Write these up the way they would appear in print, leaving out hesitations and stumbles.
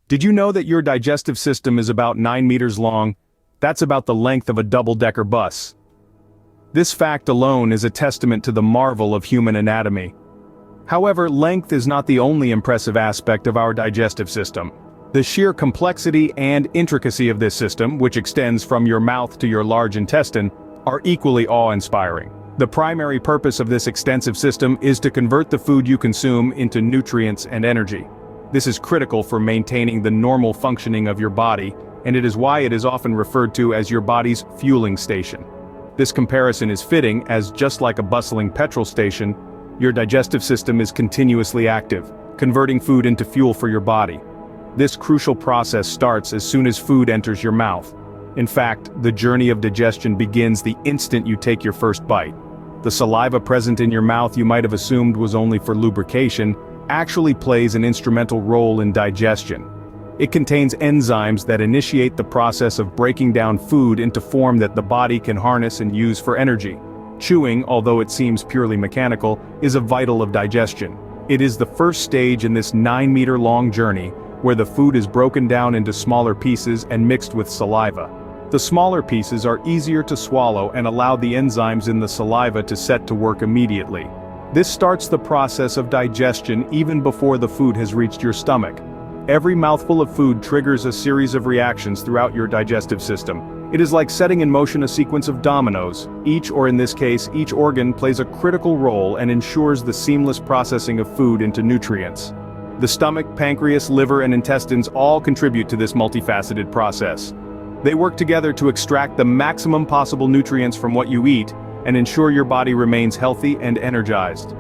Did you know that your digestive system is about 9 meters long? That's about the length of a double-decker bus. This fact alone is a testament to the marvel of human anatomy. However, length is not the only impressive aspect of our digestive system. The sheer complexity and intricacy of this system, which extends from your mouth to your large intestine, are equally awe-inspiring. The primary purpose of this extensive system is to convert the food you consume into nutrients and energy. This is critical for maintaining the normal functioning of your body, and it is why it is often referred to as your body's fueling station. This comparison is fitting, as just like a bustling petrol station, your digestive system is continuously active, converting food into fuel for your body. This crucial process starts as soon as food enters your mouth. In fact, the journey of digestion begins the instant you take your first bite. The saliva present in your mouth you might have assumed was only for lubrication, actually plays an instrumental role in digestion. It contains enzymes that initiate the process of breaking down food into form that the body can harness and use for energy. Chewing, although it seems purely mechanical, is a vital of digestion. It is the first stage in this 9-meter-long journey, where the food is broken down into smaller pieces and mixed with saliva. The smaller pieces are easier to swallow and allow the enzymes in the saliva to set to work immediately. This starts the process of digestion even before the food has reached your stomach. Every mouthful of food triggers a series of reactions throughout your digestive system. It is like setting in motion a sequence of dominoes. Each, or in this case, each organ plays a critical role and ensures the seamless processing of food into nutrients. The stomach, pancreas, liver, and intestines all contribute to this multifaceted process. They work together to extract the maximum possible nutrients from what you eat and ensure your body remains healthy and energized.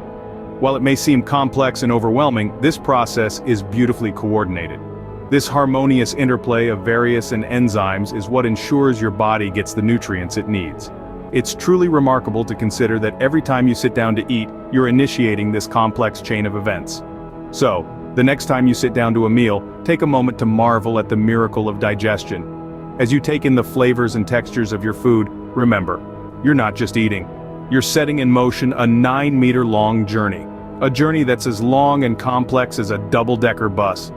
While it may seem complex and overwhelming, this process is beautifully coordinated. This harmonious interplay of various enzymes is what ensures your body gets the nutrients it needs. It's truly remarkable to consider that every time you sit down to eat, you're initiating this complex chain of events. So, the next time you sit down to a meal, take a moment to marvel at the miracle of digestion. As you take in the flavors and textures of your food, remember, you're not just eating. You're setting in motion a 9-meter-long journey. A journey that's as long and complex as a double-decker bus.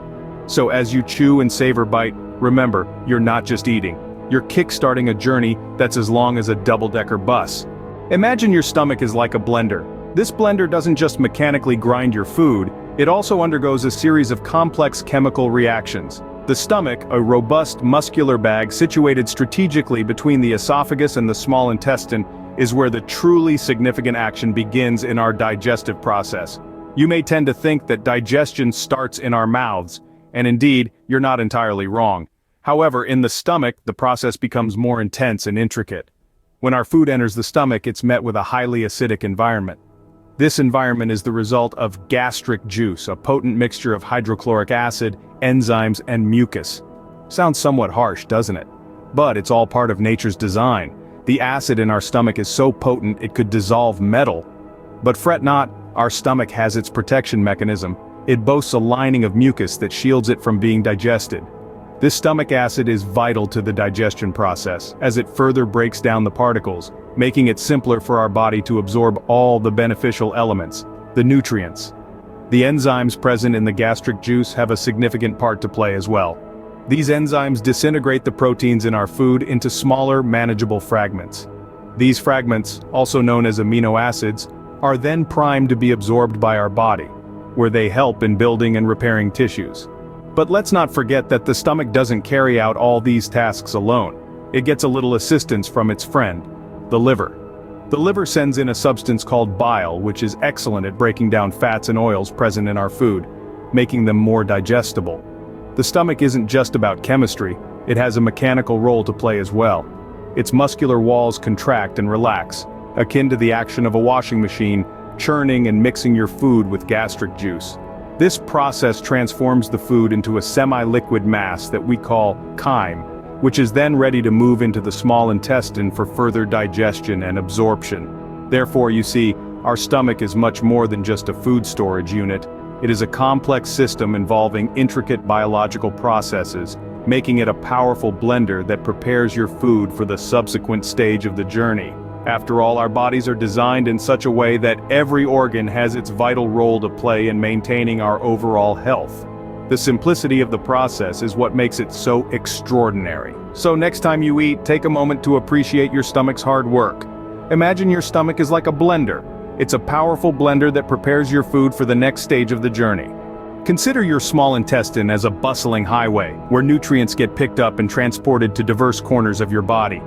So as you chew and savor bite, remember, you're not just eating. You're kick-starting a journey that's as long as a double-decker bus. Imagine your stomach is like a blender. This blender doesn't just mechanically grind your food, it also undergoes a series of complex chemical reactions. The stomach, a robust muscular bag situated strategically between the esophagus and the small intestine, is where the truly significant action begins in our digestive process. You may tend to think that digestion starts in our mouths, and indeed, you're not entirely wrong. However, in the stomach, the process becomes more intense and intricate. When our food enters the stomach, it's met with a highly acidic environment. This environment is the result of gastric juice, a potent mixture of hydrochloric acid, enzymes, and mucus. Sounds somewhat harsh, doesn't it? But it's all part of nature's design. The acid in our stomach is so potent it could dissolve metal. But fret not, our stomach has its protection mechanism. It boasts a lining of mucus that shields it from being digested. This stomach acid is vital to the digestion process, as it further breaks down the particles, making it simpler for our body to absorb all the beneficial elements, the nutrients. The enzymes present in the gastric juice have a significant part to play as well. These enzymes disintegrate the proteins in our food into smaller, manageable fragments. These fragments, also known as amino acids, are then primed to be absorbed by our body, where they help in building and repairing tissues. But let's not forget that the stomach doesn't carry out all these tasks alone. It gets a little assistance from its friend, the liver. The liver sends in a substance called bile, which is excellent at breaking down fats and oils present in our food, making them more digestible. The stomach isn't just about chemistry, it has a mechanical role to play as well. Its muscular walls contract and relax, akin to the action of a washing machine, churning and mixing your food with gastric juice. This process transforms the food into a semi-liquid mass that we call chyme, which is then ready to move into the small intestine for further digestion and absorption. Therefore, you see, our stomach is much more than just a food storage unit. It is a complex system involving intricate biological processes, making it a powerful blender that prepares your food for the subsequent stage of the journey. After all, our bodies are designed in such a way that every organ has its vital role to play in maintaining our overall health. The simplicity of the process is what makes it so extraordinary. So next time you eat, take a moment to appreciate your stomach's hard work. Imagine your stomach is like a blender. It's a powerful blender that prepares your food for the next stage of the journey. Consider your small intestine as a bustling highway, where nutrients get picked up and transported to diverse corners of your body.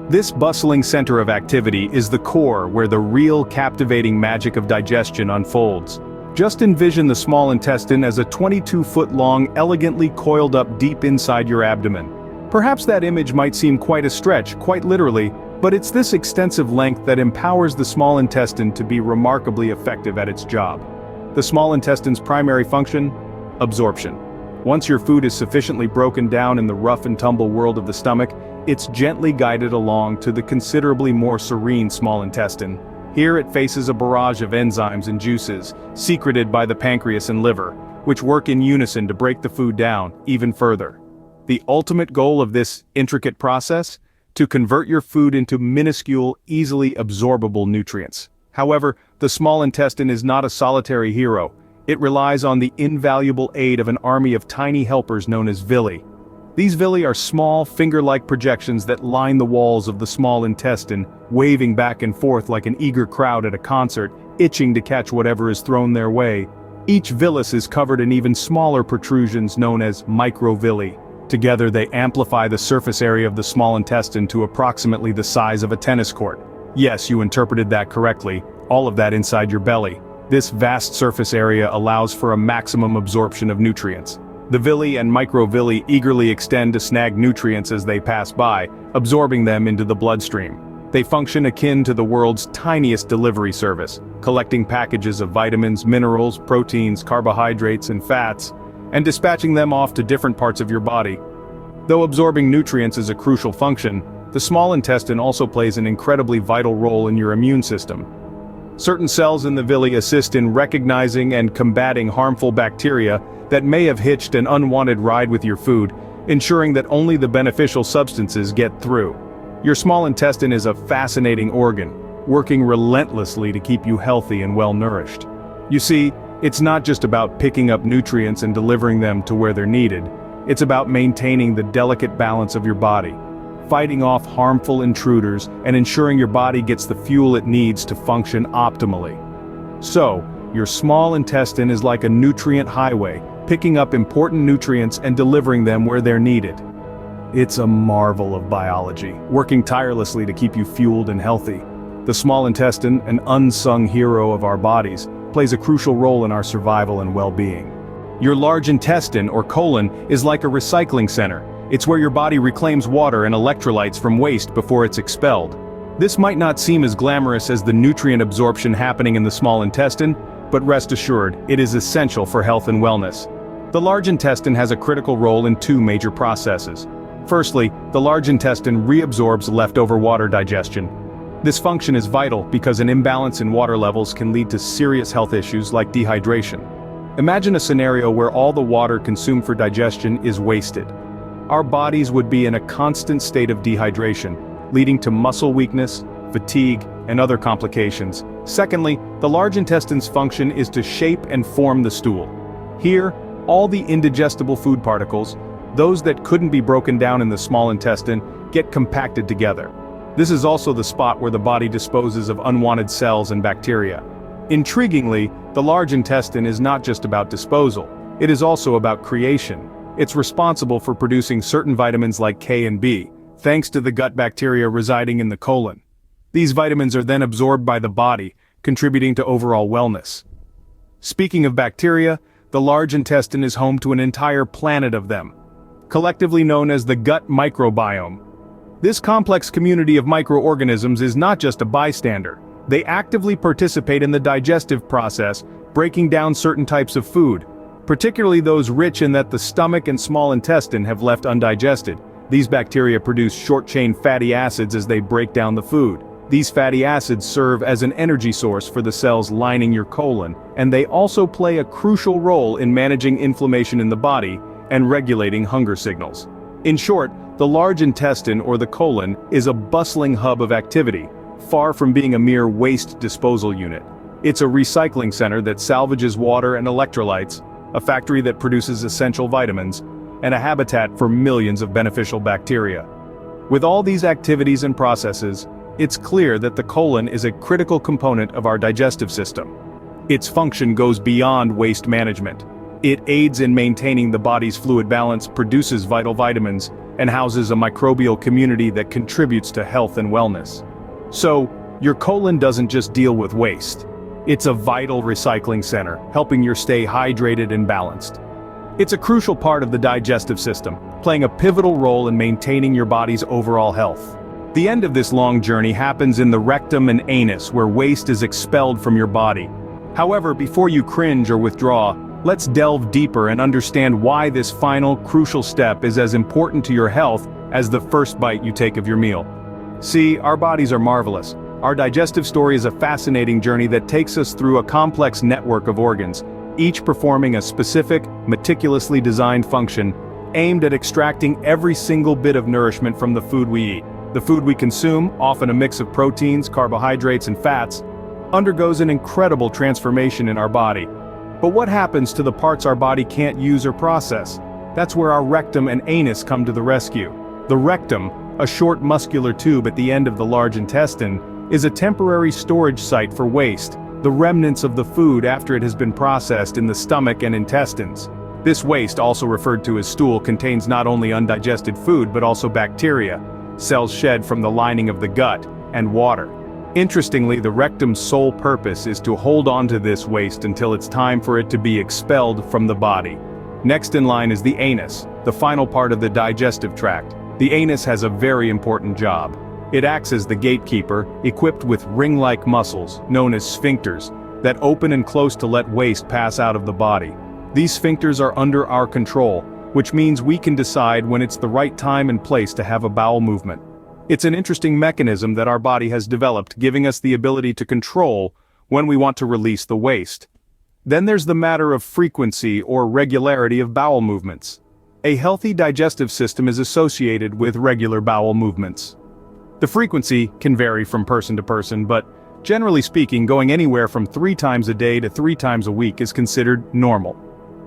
This bustling center of activity is the core where the real captivating magic of digestion unfolds. Just envision the small intestine as a 22-foot-long, elegantly coiled up deep inside your abdomen. Perhaps that image might seem quite a stretch, quite literally, but it's this extensive length that empowers the small intestine to be remarkably effective at its job. The small intestine's primary function? Absorption. Once your food is sufficiently broken down in the rough and tumble world of the stomach, it's gently guided along to the considerably more serene small intestine. Here it faces a barrage of enzymes and juices, secreted by the pancreas and liver, which work in unison to break the food down even further. The ultimate goal of this intricate process? To convert your food into minuscule, easily absorbable nutrients. However, the small intestine is not a solitary hero. It relies on the invaluable aid of an army of tiny helpers known as villi. These villi are small, finger-like projections that line the walls of the small intestine, waving back and forth like an eager crowd at a concert, itching to catch whatever is thrown their way. Each villus is covered in even smaller protrusions known as microvilli. Together they amplify the surface area of the small intestine to approximately the size of a tennis court. Yes, you interpreted that correctly, all of that inside your belly. This vast surface area allows for a maximum absorption of nutrients. The villi and microvilli eagerly extend to snag nutrients as they pass by, absorbing them into the bloodstream. They function akin to the world's tiniest delivery service, collecting packages of vitamins, minerals, proteins, carbohydrates, and fats, and dispatching them off to different parts of your body. Though absorbing nutrients is a crucial function, the small intestine also plays an incredibly vital role in your immune system. Certain cells in the villi assist in recognizing and combating harmful bacteria that may have hitched an unwanted ride with your food, ensuring that only the beneficial substances get through. Your small intestine is a fascinating organ, working relentlessly to keep you healthy and well-nourished. You see, it's not just about picking up nutrients and delivering them to where they're needed. It's about maintaining the delicate balance of your body, fighting off harmful intruders, and ensuring your body gets the fuel it needs to function optimally. So, your small intestine is like a nutrient highway, picking up important nutrients and delivering them where they're needed. It's a marvel of biology, working tirelessly to keep you fueled and healthy. The small intestine, an unsung hero of our bodies, plays a crucial role in our survival and well-being. Your large intestine, or colon, is like a recycling center. It's where your body reclaims water and electrolytes from waste before it's expelled. This might not seem as glamorous as the nutrient absorption happening in the small intestine, but rest assured, it is essential for health and wellness. The large intestine has a critical role in two major processes. Firstly, the large intestine reabsorbs leftover water digestion. This function is vital because an imbalance in water levels can lead to serious health issues like dehydration. Imagine a scenario where all the water consumed for digestion is wasted. Our bodies would be in a constant state of dehydration, leading to muscle weakness, fatigue, and other complications. Secondly, the large intestine's function is to shape and form the stool. Here, all the indigestible food particles, those that couldn't be broken down in the small intestine, get compacted together. This is also the spot where the body disposes of unwanted cells and bacteria. Intriguingly, the large intestine is not just about disposal, it is also about creation. It's responsible for producing certain vitamins like K and B, thanks to the gut bacteria residing in the colon. These vitamins are then absorbed by the body, contributing to overall wellness. Speaking of bacteria, the large intestine is home to an entire planet of them, collectively known as the gut microbiome. This complex community of microorganisms is not just a bystander. They actively participate in the digestive process, breaking down certain types of food, particularly those rich in that the stomach and small intestine have left undigested. These bacteria produce short-chain fatty acids as they break down the food. These fatty acids serve as an energy source for the cells lining your colon, and they also play a crucial role in managing inflammation in the body and regulating hunger signals. In short, the large intestine, or the colon, is a bustling hub of activity, far from being a mere waste disposal unit. It's a recycling center that salvages water and electrolytes, a factory that produces essential vitamins, and a habitat for millions of beneficial bacteria. With all these activities and processes, it's clear that the colon is a critical component of our digestive system. Its function goes beyond waste management. It aids in maintaining the body's fluid balance, produces vital vitamins, and houses a microbial community that contributes to health and wellness. So, your colon doesn't just deal with waste. It's a vital recycling center, helping you stay hydrated and balanced. It's a crucial part of the digestive system, playing a pivotal role in maintaining your body's overall health. The end of this long journey happens in the rectum and anus, where waste is expelled from your body. However, before you cringe or withdraw, let's delve deeper and understand why this final, crucial step is as important to your health as the first bite you take of your meal. See, our bodies are marvelous. Our digestive story is a fascinating journey that takes us through a complex network of organs, each performing a specific, meticulously designed function, aimed at extracting every single bit of nourishment from the food we eat. The food we consume, often a mix of proteins, carbohydrates, and fats, undergoes an incredible transformation in our body. But what happens to the parts our body can't use or process? That's where our rectum and anus come to the rescue. The rectum, a short muscular tube at the end of the large intestine, is a temporary storage site for waste, the remnants of the food after it has been processed in the stomach and intestines. This waste, also referred to as stool, contains not only undigested food but also bacteria, cells shed from the lining of the gut, and water. Interestingly, the rectum's sole purpose is to hold on to this waste until it's time for it to be expelled from the body. Next in line is the anus, the final part of the digestive tract. The anus has a very important job. It acts as the gatekeeper, equipped with ring-like muscles, known as sphincters, that open and close to let waste pass out of the body. These sphincters are under our control, which means we can decide when it's the right time and place to have a bowel movement. It's an interesting mechanism that our body has developed, giving us the ability to control when we want to release the waste. Then there's the matter of frequency or regularity of bowel movements. A healthy digestive system is associated with regular bowel movements. The frequency can vary from person to person, but generally speaking, going anywhere from 3 times a day to 3 times a week is considered normal.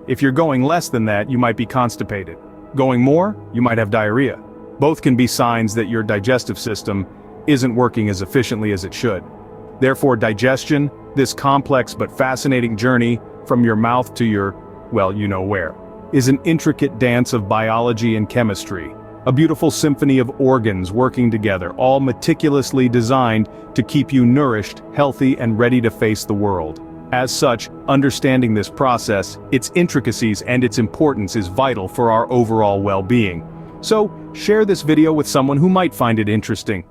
If you're going less than that, you might be constipated. Going more, you might have diarrhea. Both can be signs that your digestive system isn't working as efficiently as it should. Therefore, digestion, this complex but fascinating journey from your mouth to your, well, you know where, is an intricate dance of biology and chemistry, a beautiful symphony of organs working together, all meticulously designed to keep you nourished, healthy, and ready to face the world. As such, understanding this process, its intricacies, and its importance is vital for our overall well-being. So, share this video with someone who might find it interesting.